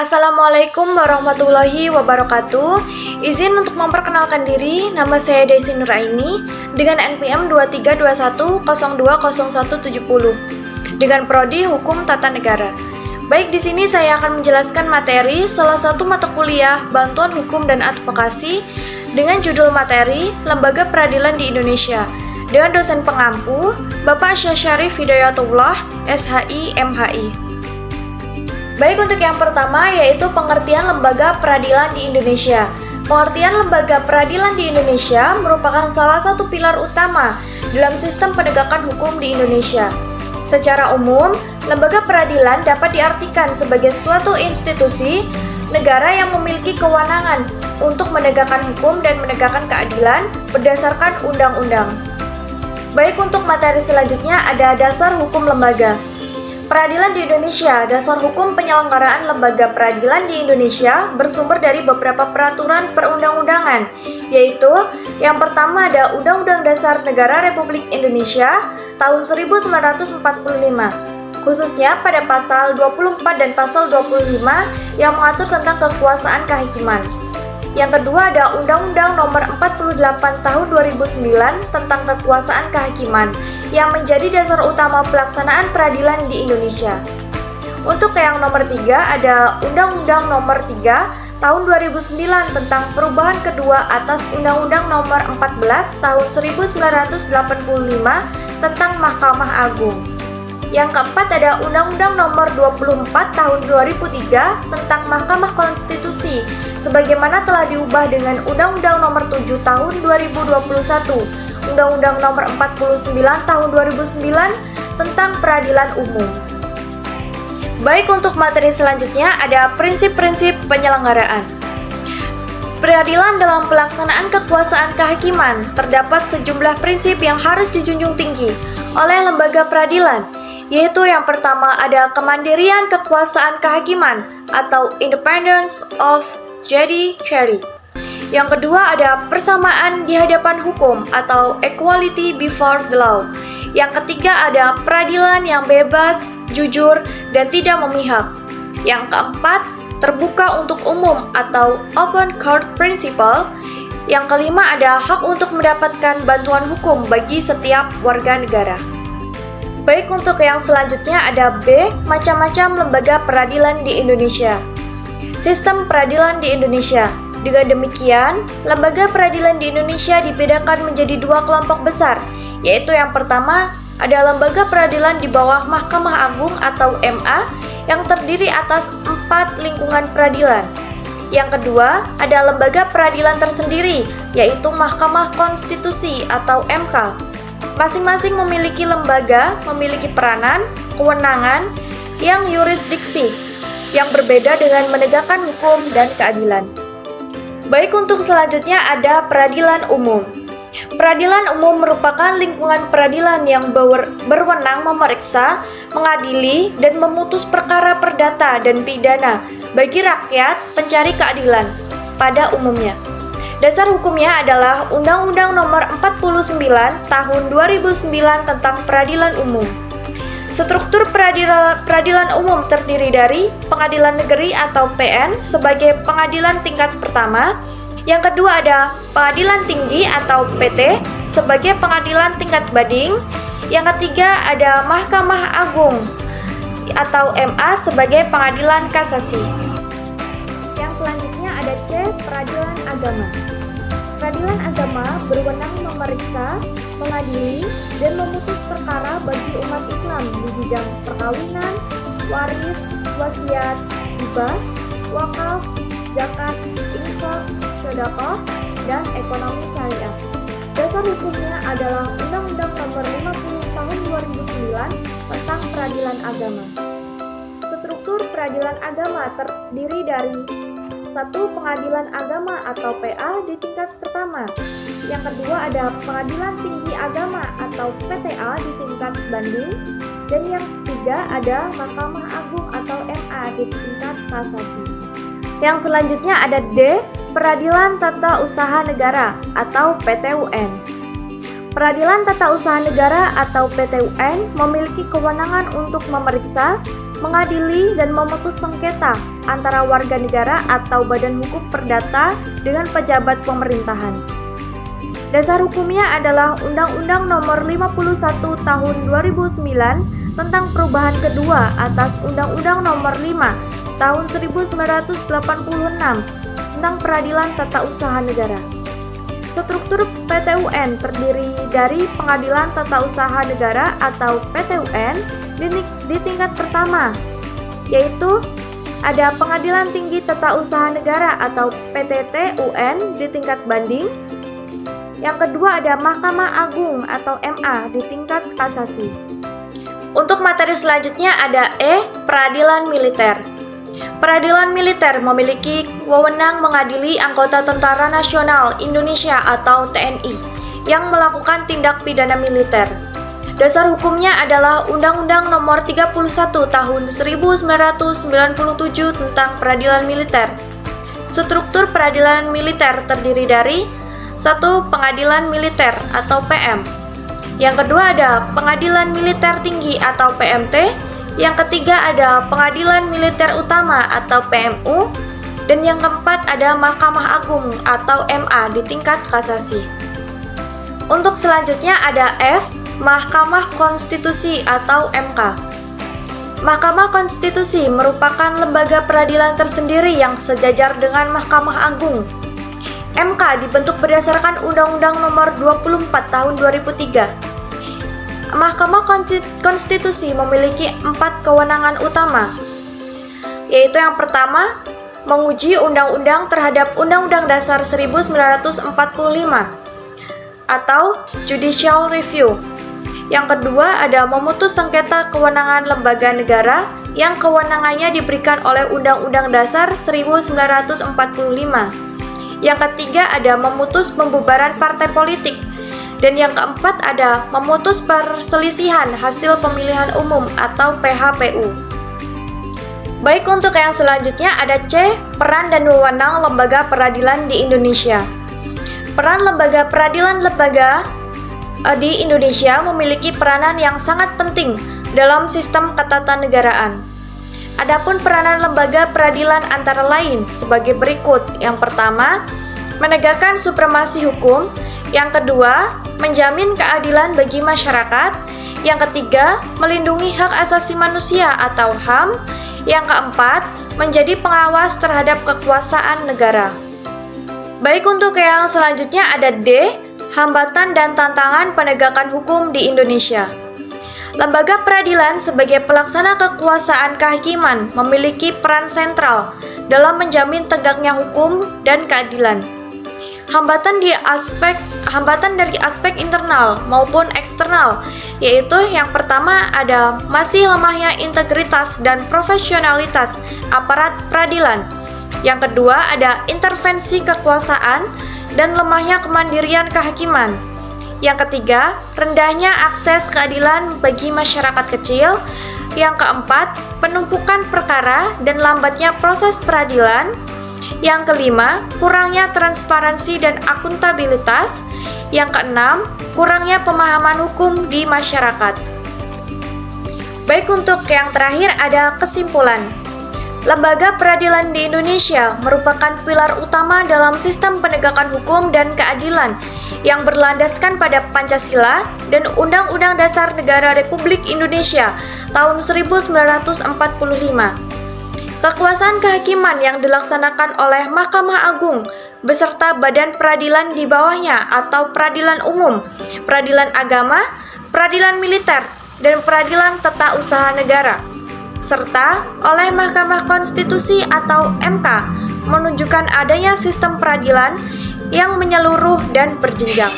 Assalamualaikum warahmatullahi wabarakatuh. Izin untuk memperkenalkan diri, nama saya Desi Nuraini dengan NPM 2321020170 dengan prodi Hukum Tata Negara. Baik, di sini saya akan menjelaskan materi salah satu mata kuliah Bantuan Hukum dan Advokasi dengan judul materi Lembaga Peradilan di Indonesia dengan dosen pengampu Bapak Syarif Hidayatullah, SHI, MHI. Baik, untuk yang pertama yaitu pengertian lembaga peradilan di Indonesia. Pengertian lembaga peradilan di Indonesia merupakan salah satu pilar utama dalam sistem penegakan hukum di Indonesia. Secara umum, lembaga peradilan dapat diartikan sebagai suatu institusi negara yang memiliki kewenangan untuk menegakkan hukum dan menegakkan keadilan berdasarkan undang-undang. Baik, untuk materi selanjutnya ada dasar hukum lembaga. Peradilan di Indonesia, dasar hukum penyelenggaraan lembaga peradilan di Indonesia bersumber dari beberapa peraturan perundang-undangan, yaitu yang pertama ada Undang-Undang Dasar Negara Republik Indonesia tahun 1945, khususnya pada pasal 24 dan pasal 25 yang mengatur tentang kekuasaan kehakiman. Yang kedua ada Undang-Undang Nomor 48 Tahun 2009 tentang kekuasaan kehakiman yang menjadi dasar utama pelaksanaan peradilan di Indonesia. Untuk yang nomor 3 ada Undang-Undang Nomor 3 Tahun 2009 tentang perubahan kedua atas Undang-Undang Nomor 14 Tahun 1985 tentang Mahkamah Agung. Yang keempat ada Undang-Undang Nomor 24 Tahun 2003 tentang Mahkamah Konstitusi sebagaimana telah diubah dengan Undang-Undang Nomor 7 Tahun 2021, Undang-Undang Nomor 49 Tahun 2009 tentang Peradilan Umum. Baik, untuk materi selanjutnya ada prinsip-prinsip penyelenggaraan. Peradilan dalam pelaksanaan kekuasaan kehakiman terdapat sejumlah prinsip yang harus dijunjung tinggi oleh lembaga peradilan, yaitu yang pertama ada kemandirian kekuasaan kehakiman atau independence of judiciary. Yang kedua ada persamaan di hadapan hukum atau equality before the law. Yang ketiga ada peradilan yang bebas, jujur, dan tidak memihak. Yang keempat, terbuka untuk umum atau open court principle. Yang kelima ada hak untuk mendapatkan bantuan hukum bagi setiap warga negara. Baik, untuk yang selanjutnya ada B, macam-macam lembaga peradilan di Indonesia. Sistem peradilan di Indonesia. Dengan demikian, lembaga peradilan di Indonesia dibedakan menjadi dua kelompok besar, yaitu yang pertama ada lembaga peradilan di bawah Mahkamah Agung atau MA yang terdiri atas 4 lingkungan peradilan. Yang kedua, ada lembaga peradilan tersendiri, yaitu Mahkamah Konstitusi atau MK. Masing-masing memiliki lembaga, memiliki peranan, kewenangan, yang yurisdiksi, yang berbeda dengan menegakkan hukum dan keadilan. Baik, untuk selanjutnya ada peradilan umum. Peradilan umum merupakan lingkungan peradilan yang berwenang memeriksa, mengadili, dan memutus perkara perdata dan pidana bagi rakyat pencari keadilan pada umumnya. Dasar hukumnya adalah Undang-Undang Nomor 49 Tahun 2009 tentang Peradilan Umum. Struktur peradilan umum terdiri dari Pengadilan Negeri atau PN sebagai pengadilan tingkat pertama. Yang kedua ada Pengadilan Tinggi atau PT sebagai pengadilan tingkat banding. Yang ketiga ada Mahkamah Agung atau MA sebagai pengadilan kasasi. Yang selanjutnya ada C, peradilan agama. Peradilan agama berwenang memeriksa, mengadili, dan memutus perkara bagi umat Islam di bidang perkawinan, waris, wasiat, hibah, wakaf, zakat, infak, sedekah, dan ekonomi syariah. Dasar hukumnya adalah Undang-Undang Nomor 50 Tahun 2009 tentang Peradilan Agama. Struktur peradilan agama terdiri dari 1. Pengadilan agama atau PA di tingkat pertama. Yang kedua ada Pengadilan Tinggi Agama atau PTA di tingkat banding. Dan yang ketiga ada Mahkamah Agung atau MA di tingkat kasasi. Yang selanjutnya ada D, Peradilan Tata Usaha Negara atau PTUN. Peradilan Tata Usaha Negara atau PTUN memiliki kewenangan untuk memeriksa, mengadili dan memutus sengketa antara warga negara atau badan hukum perdata dengan pejabat pemerintahan. Dasar hukumnya adalah Undang-Undang Nomor 51 Tahun 2009 tentang perubahan kedua atas Undang-Undang Nomor 5 Tahun 1986 tentang Peradilan Tata Usaha Negara. Struktur PT-UN terdiri dari Pengadilan Tata Usaha Negara atau PT-UN di tingkat pertama, yaitu ada Pengadilan Tinggi Tata Usaha Negara atau PTT-UN di tingkat banding. Yang kedua ada Mahkamah Agung atau MA di tingkat kasasi. Untuk materi selanjutnya ada Peradilan Militer. Peradilan militer memiliki wewenang mengadili anggota Tentara Nasional Indonesia atau TNI yang melakukan tindak pidana militer. Dasar hukumnya adalah Undang-Undang Nomor 31 Tahun 1997 tentang Peradilan Militer. Struktur peradilan militer terdiri dari 1. Pengadilan Militer atau PM. Yang kedua ada Pengadilan Militer Tinggi atau PMT. Yang ketiga ada Pengadilan Militer Utama atau PMU, dan yang keempat ada Mahkamah Agung atau MA di tingkat kasasi. Untuk selanjutnya ada Mahkamah Konstitusi atau MK. Mahkamah Konstitusi merupakan lembaga peradilan tersendiri yang sejajar dengan Mahkamah Agung. MK dibentuk berdasarkan Undang-Undang Nomor 24 Tahun 2003. Mahkamah Konstitusi memiliki 4 kewenangan utama, yaitu yang pertama, menguji undang-undang terhadap Undang-Undang Dasar 1945 atau Judicial Review. Yang kedua ada memutus sengketa kewenangan lembaga negara yang kewenangannya diberikan oleh Undang-Undang Dasar 1945. Yang ketiga ada memutus pembubaran partai politik. Dan yang keempat ada memutus perselisihan hasil pemilihan umum atau PHPU. Baik, untuk yang selanjutnya ada peran dan wewenang lembaga peradilan di Indonesia. Peran lembaga peradilan di Indonesia memiliki peranan yang sangat penting dalam sistem ketatanegaraan. Adapun peranan lembaga peradilan antara lain sebagai berikut. Yang pertama, menegakkan supremasi hukum. Yang kedua, menjamin keadilan bagi masyarakat. Yang ketiga, melindungi hak asasi manusia atau HAM. Yang keempat, menjadi pengawas terhadap kekuasaan negara. Baik, untuk yang selanjutnya ada hambatan dan tantangan penegakan hukum di Indonesia. Lembaga peradilan sebagai pelaksana kekuasaan kehakiman memiliki peran sentral dalam menjamin tegaknya hukum dan keadilan. Hambatan dari aspek internal maupun eksternal, yaitu yang pertama ada masih lemahnya integritas dan profesionalitas aparat peradilan. Yang kedua ada intervensi kekuasaan dan lemahnya kemandirian kehakiman. Yang ketiga, rendahnya akses keadilan bagi masyarakat kecil. Yang keempat, penumpukan perkara dan lambatnya proses peradilan. Yang kelima, kurangnya transparansi dan akuntabilitas. Yang keenam, kurangnya pemahaman hukum di masyarakat. Baik, untuk yang terakhir ada kesimpulan. Lembaga peradilan di Indonesia merupakan pilar utama dalam sistem penegakan hukum dan keadilan yang berlandaskan pada Pancasila dan Undang-Undang Dasar Negara Republik Indonesia tahun 1945. Kekuasaan kehakiman yang dilaksanakan oleh Mahkamah Agung beserta badan peradilan di bawahnya atau peradilan umum, peradilan agama, peradilan militer, dan peradilan tata usaha negara, serta oleh Mahkamah Konstitusi atau MK menunjukkan adanya sistem peradilan yang menyeluruh dan berjenjang.